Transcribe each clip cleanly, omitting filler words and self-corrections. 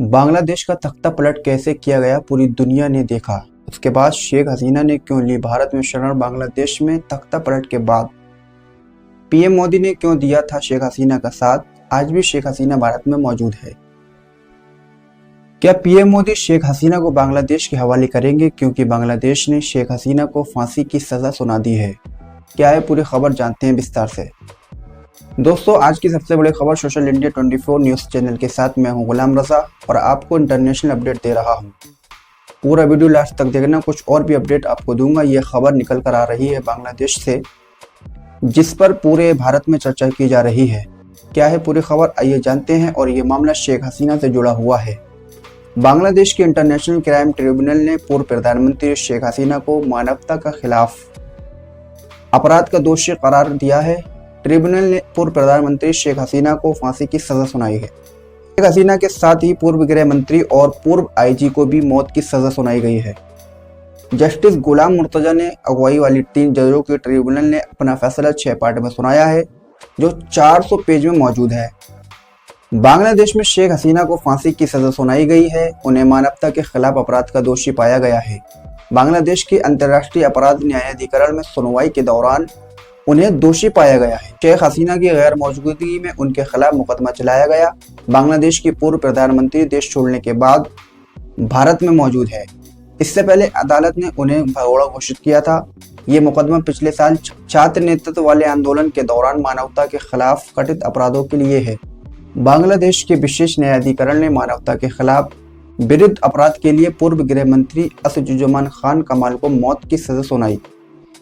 बांग्लादेश का तख्ता पलट कैसे किया गया पूरी दुनिया ने देखा। उसके बाद शेख हसीना ने क्यों ली भारत में शरण। बांग्लादेश में तख्ता पलट के बाद पीएम मोदी ने क्यों दिया था शेख हसीना का साथ। आज भी शेख हसीना भारत में मौजूद है। क्या पीएम मोदी शेख हसीना को बांग्लादेश के हवाले करेंगे, क्योंकि बांग्लादेश ने शेख हसीना को फांसी की सजा सुना दी है। क्या है पूरी खबर, जानते हैं विस्तार से। दोस्तों, आज की सबसे बड़ी खबर सोशल इंडिया 24 न्यूज़ चैनल के साथ मैं हूं गुलाम रजा और आपको इंटरनेशनल अपडेट दे रहा हूं। पूरा वीडियो लास्ट तक देखना, कुछ और भी अपडेट आपको दूंगा। यह खबर निकल कर आ रही है बांग्लादेश से, जिस पर पूरे भारत में चर्चा की जा रही है। क्या है पूरी खबर, आइए जानते हैं। और ये मामला शेख हसीना से जुड़ा हुआ है। बांग्लादेश के इंटरनेशनल क्राइम ट्रिब्यूनल ने पूर्व प्रधानमंत्री शेख हसीना को मानवता का खिलाफ अपराध का दोषी करार दिया है। ट्रिब्यूनल ने पूर्व प्रधानमंत्री शेख हसीना को फांसी की सजा सुनाई है। शेख हसीना के साथ ही पूर्व गृह मंत्री और पूर्व आईजी को भी मौत की सजा सुनाई गई है। जस्टिस गुलाम मुर्तजा ने अगुवाई वाली 3 जजों के ट्रिब्यूनल ने अपना फैसला 6 पार्ट में सुनाया है, जो 400 पेज में मौजूद है। बांग्लादेश में शेख हसीना को फांसी की सजा सुनाई गई है। उन्हें मानवता के खिलाफ अपराध का दोषी पाया गया है। बांग्लादेश के अंतर्राष्ट्रीय अपराध न्यायाधिकरण में सुनवाई के दौरान उन्हें दोषी पाया गया है। शेख हसीना की गैर मौजूदगी में उनके खिलाफ मुकदमा चलाया गया। बांग्लादेश की पूर्व प्रधानमंत्री देश छोड़ने के बाद भारत में मौजूद है। इससे पहले अदालत ने उन्हें भगोड़ा घोषित किया था। ये मुकदमा पिछले साल छात्र नेतृत्व वाले आंदोलन के दौरान मानवता के खिलाफ कथित अपराधों के लिए है। बांग्लादेश के विशेष न्यायाधिकरण ने मानवता के खिलाफ विरुद्ध अपराध के लिए पूर्व गृह मंत्री असदुज्जमान खान कमाल को मौत की सजा सुनाई।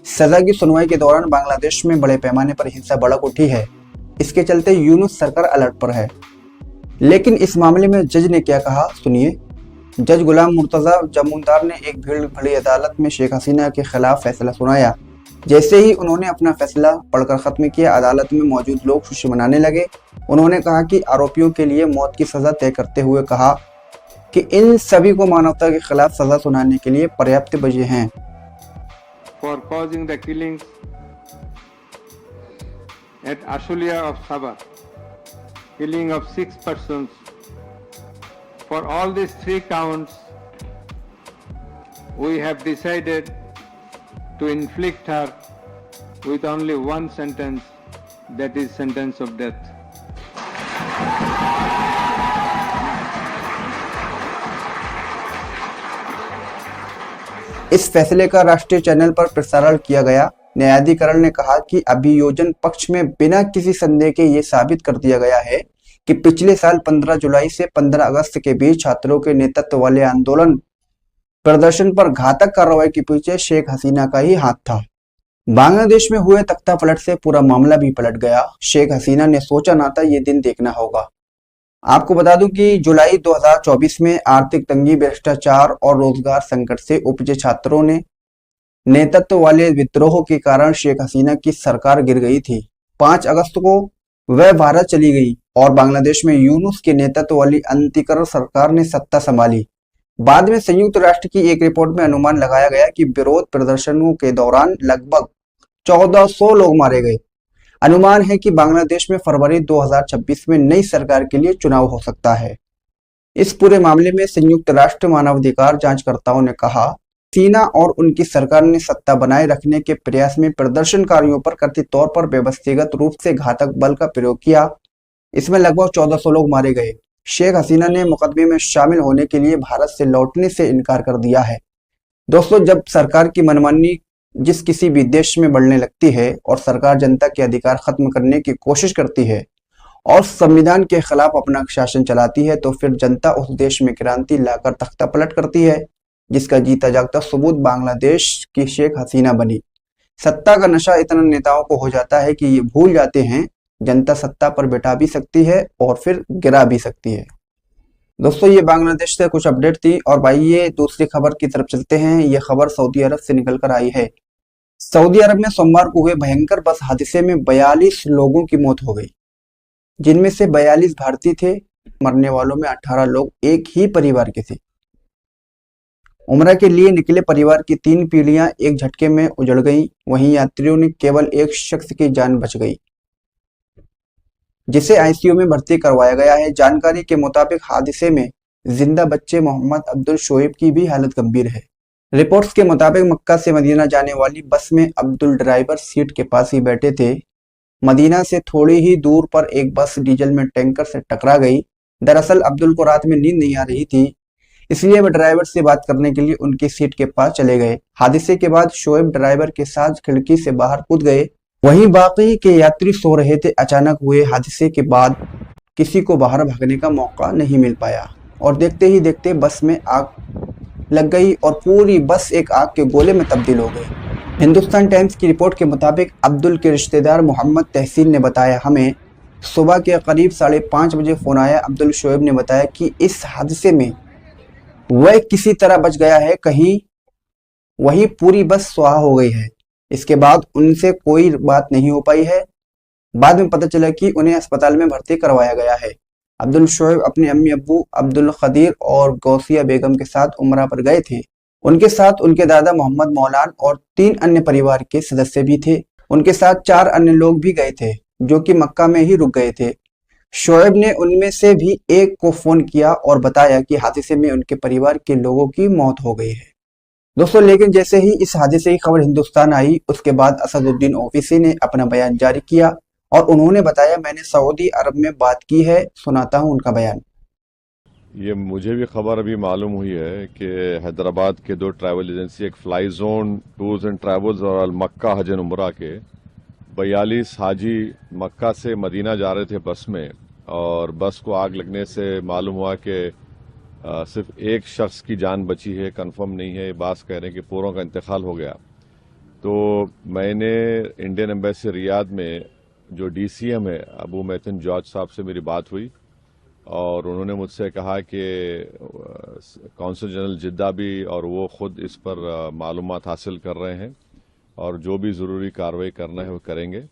सजा की सुनवाई के दौरान बांग्लादेश में बड़े पैमाने पर हिंसा भड़क उठी है। इसके चलते यूनुस सरकार अलर्ट पर है। लेकिन इस मामले में जज ने क्या कहा, सुनिए। जज गुलाम मुर्तजा जमूनदार ने एक भीड़ भरी अदालत में शेख हसीना के खिलाफ फैसला सुनाया। जैसे ही उन्होंने अपना फैसला पढ़कर खत्म किया, अदालत में मौजूद लोग खुशी मनाने लगे। उन्होंने कहा कि आरोपियों के लिए मौत की सजा तय करते हुए कहा कि इन सभी को मानवता के खिलाफ सजा सुनाने के लिए पर्याप्त वजह हैं। For causing the killings at Ashulia of Sabah, killing of 6 persons. For all these 3 counts, we have decided to inflict her with only one sentence, that is sentence of death. इस फैसले का राष्ट्रीय चैनल पर प्रसारण किया गया। न्यायाधिकरण ने कहा कि अभियोजन पक्ष में बिना किसी संदेह के ये साबित कर दिया गया है कि पिछले साल 15 जुलाई से 15 अगस्त के बीच छात्रों के नेतृत्व वाले आंदोलन प्रदर्शन पर घातक कार्रवाई के पीछे शेख हसीना का ही हाथ था। बांग्लादेश में हुए तख्ता पलट से पूरा मामला भी पलट गया। शेख हसीना ने सोचा ना था ये दिन देखना होगा। आपको बता दूं कि जुलाई 2024 में आर्थिक तंगी, भ्रष्टाचार और रोजगार संकट से उपजे छात्रों ने नेतृत्व वाले विद्रोह के कारण शेख हसीना की सरकार गिर गई थी। 5 अगस्त को वह भारत चली गई और बांग्लादेश में यूनुस के नेतृत्व वाली अंतर्राष्ट्रीय सरकार ने सत्ता संभाली। बाद में संयुक्त राष्ट्र की एक रिपोर्ट में अनुमान लगाया गया कि विरोध प्रदर्शनों के दौरान लगभग 1400 लोग मारे गए। अनुमान है कि बांग्लादेश में फरवरी 2026 में नई सरकार के लिए चुनाव हो सकता है। इस पूरे मामले में संयुक्त राष्ट्र मानवाधिकार जांचकर्ताओं ने कहा, हसीना और उनकी सरकार ने सत्ता बनाए रखने के प्रयास में प्रदर्शनकारियों पर कथित तौर पर व्यवस्थित रूप से घातक बल का प्रयोग किया। इसमें लगभग 1400 लोग मारे गए। शेख हसीना ने मुकदमे में शामिल होने के लिए भारत से लौटने से इनकार कर दिया है। दोस्तों, जब सरकार की मनमानी जिस किसी भी देश में बढ़ने लगती है और सरकार जनता के अधिकार खत्म करने की कोशिश करती है और संविधान के खिलाफ अपना शासन चलाती है, तो फिर जनता उस देश में क्रांति लाकर तख्ता पलट करती है, जिसका जीता जागता सबूत बांग्लादेश की शेख हसीना बनी। सत्ता का नशा इतना नेताओं को हो जाता है कि ये भूल जाते हैं जनता सत्ता पर बैठा भी सकती है और फिर गिरा भी सकती है। दोस्तों, ये बांग्लादेश से कुछ अपडेट थी। और भाई, ये दूसरी खबर की तरफ चलते हैं। ये खबर सऊदी अरब से निकल कर आई है। सऊदी अरब में सोमवार को हुए भयंकर बस हादसे में 42 लोगों की मौत हो गई, जिनमें से 42 भारतीय थे। मरने वालों में 18 लोग एक ही परिवार के थे। उम्रा के लिए निकले परिवार की 3 पीढ़ियां एक झटके में उजड़ गईं। वहीं यात्रियों ने केवल एक शख्स की जान बच गई। जिसे आईसीयू में भर्ती करवाया गया है। जानकारी के मुताबिक हादसे में जिंदा बच्चे मोहम्मद अब्दुल शोएब की भी हालत गंभीर है। रिपोर्ट्स के मुताबिक मक्का से मदीना जाने वाली बस में अब्दुल ड्राइवर सीट के पास ही बैठे थे। मदीना से थोड़ी ही दूर पर एक बस डीजल में टैंकर से टकरा गई। दरअसल अब्दुल को रात में नींद नहीं आ रही थी, इसलिए वे ड्राइवर से बात करने के लिए उनकी सीट के पास चले गए। हादसे के बाद शोएब ड्राइवर के साथ खिड़की से बाहर कूद गए, वहीं बाकी के यात्री सो रहे थे। अचानक हुए हादसे के बाद किसी को बाहर भागने का मौका नहीं मिल पाया और देखते ही देखते बस में आग लग गई और पूरी बस एक आग के गोले में तब्दील हो गई। हिंदुस्तान टाइम्स की रिपोर्ट के मुताबिक अब्दुल के रिश्तेदार मोहम्मद तहसीन ने बताया, हमें सुबह के करीब 5:30 बजे फ़ोन आया। अब्दुल शोएब ने बताया कि इस हादसे में वह किसी तरह बच गया है, कहीं वहीं पूरी बस स्वाहा हो गई है। इसके बाद उनसे कोई बात नहीं हो पाई है। बाद में पता चला कि उन्हें अस्पताल में भर्ती करवाया गया है। अब्दुल शोएब अपने अम्मी अब्बू अब्दुल खदीर और गौसिया बेगम के साथ उम्रा पर गए थे। उनके साथ उनके दादा मोहम्मद मौलान और 3 अन्य परिवार के सदस्य भी थे। उनके साथ 4 अन्य लोग भी गए थे जो कि मक्का में ही रुक गए थे। शोएब ने उनमें से भी एक को फोन किया और बताया कि हादसे में उनके परिवार के लोगों की मौत हो गई है। दोस्तों, लेकिन जैसे ही इस हादसे की खबर हिंदुस्तान आई, उसके बाद असदुद्दीन ओवैसी ने अपना बयान जारी किया और उन्होंने बताया, मैंने सऊदी अरब में बात की है। सुनाता हूं उनका बयान। ये मुझे भी खबर अभी मालूम हुई है कि हैदराबाद के 2 ट्रैवल एजेंसी, एक fly zone tours and travels और अल मक्का हज एंड उम्रा के 42 हाजी मक्का से मदीना जा रहे थे बस में, और बस को आग लगने से मालूम हुआ कि सिर्फ एक शख्स की जान बची है। कंफर्म नहीं है, बात कह रहे हैं कि पूरों का इंतकाल हो गया। तो मैंने इंडियन एम्बेसी रियाद में जो DCM है अबू मैथिन जॉर्ज साहब से मेरी बात हुई और उन्होंने मुझसे कहा कि कौंसल जनरल जिद्दा भी और वो खुद इस पर मालूमात हासिल कर रहे हैं और जो भी ज़रूरी कार्रवाई करना है वो करेंगे।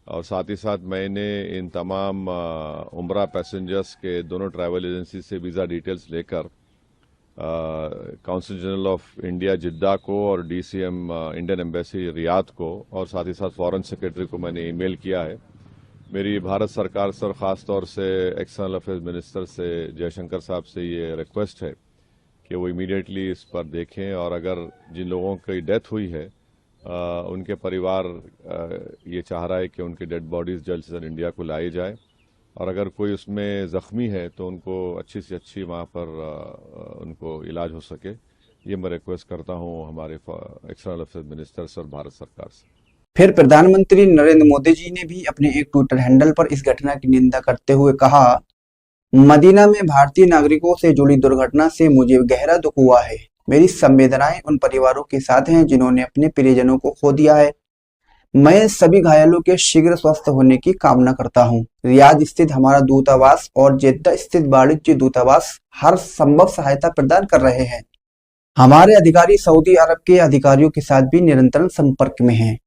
और साथ ही साथ मैंने इन तमाम उम्रा पैसेंजर्स के दोनों ट्रैवल एजेंसी से वीज़ा डिटेल्स लेकर कौंसल जनरल ऑफ इंडिया जिद्दा को और DCM इंडियन एम्बेसी रियाद को और साथ ही साथ फॉरेन सेक्रेटरी को मैंने ईमेल किया है। मेरी भारत सरकार से और ख़ास तौर से एक्सटर्नल अफेयर्स मिनिस्टर से जयशंकर साहब से ये रिक्वेस्ट है कि वो इमीडिएटली इस पर देखें और अगर जिन लोगों की डेथ हुई है उनके परिवार ये चाह रहा है कि उनकी डेड बॉडीज़ जल्द से जल्द इंडिया को लाई जाए और अगर कोई उसमें ज़ख्मी है तो उनको अच्छी से अच्छी वहाँ पर उनको इलाज हो सके। ये मैं रिक्वेस्ट करता हूँ हमारे एक्सटर्नल अफेयर्स मिनिस्टर से और भारत सरकार से। फिर प्रधानमंत्री नरेंद्र मोदी जी ने भी अपने एक ट्विटर हैंडल पर इस घटना की निंदा करते हुए कहा, मदीना में भारतीय नागरिकों से जुड़ी दुर्घटना से मुझे गहरा दुख हुआ है। मेरी संवेदनाएं उन परिवारों के साथ हैं जिन्होंने अपने प्रियजनों को खो दिया है। मैं सभी घायलों के शीघ्र स्वस्थ होने की कामना करता हूं। रियाद स्थित हमारा दूतावास और जेद्दा स्थित वाणिज्य दूतावास हर संभव सहायता प्रदान कर रहे हैं। हमारे अधिकारी सऊदी अरब के अधिकारियों के साथ भी निरंतर संपर्क में हैं।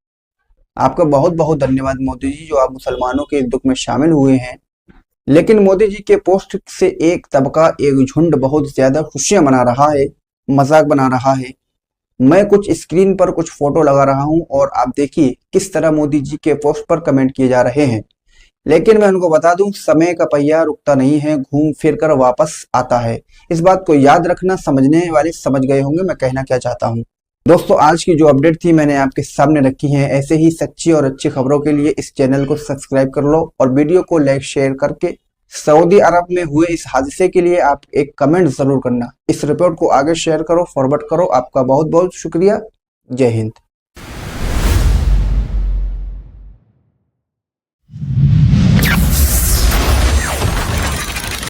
आपका बहुत बहुत धन्यवाद मोदी जी, जो आप मुसलमानों के दुख में शामिल हुए हैं। लेकिन मोदी जी के पोस्ट से एक तबका, एक झुंड बहुत ज्यादा खुशियां मना रहा है, मजाक बना रहा है। मैं कुछ स्क्रीन पर कुछ फोटो लगा रहा हूं और आप देखिए किस तरह मोदी जी के पोस्ट पर कमेंट किए जा रहे हैं। लेकिन मैं उनको बता दूं, समय का पहिया रुकता नहीं है, घूम फिर कर वापस आता है। इस बात को याद रखना, समझने वाले समझ गए होंगे मैं कहना क्या चाहता हूं। दोस्तों, आज की जो अपडेट थी मैंने आपके सामने रखी है। ऐसे ही सच्ची और अच्छी खबरों के लिए इस चैनल को सब्सक्राइब कर लो और वीडियो को लाइक शेयर करके सऊदी अरब में हुए इस हादसे के लिए आप एक कमेंट जरूर करना। इस रिपोर्ट को आगे शेयर करो, फॉरवर्ड करो। आपका बहुत बहुत शुक्रिया। जय हिंद।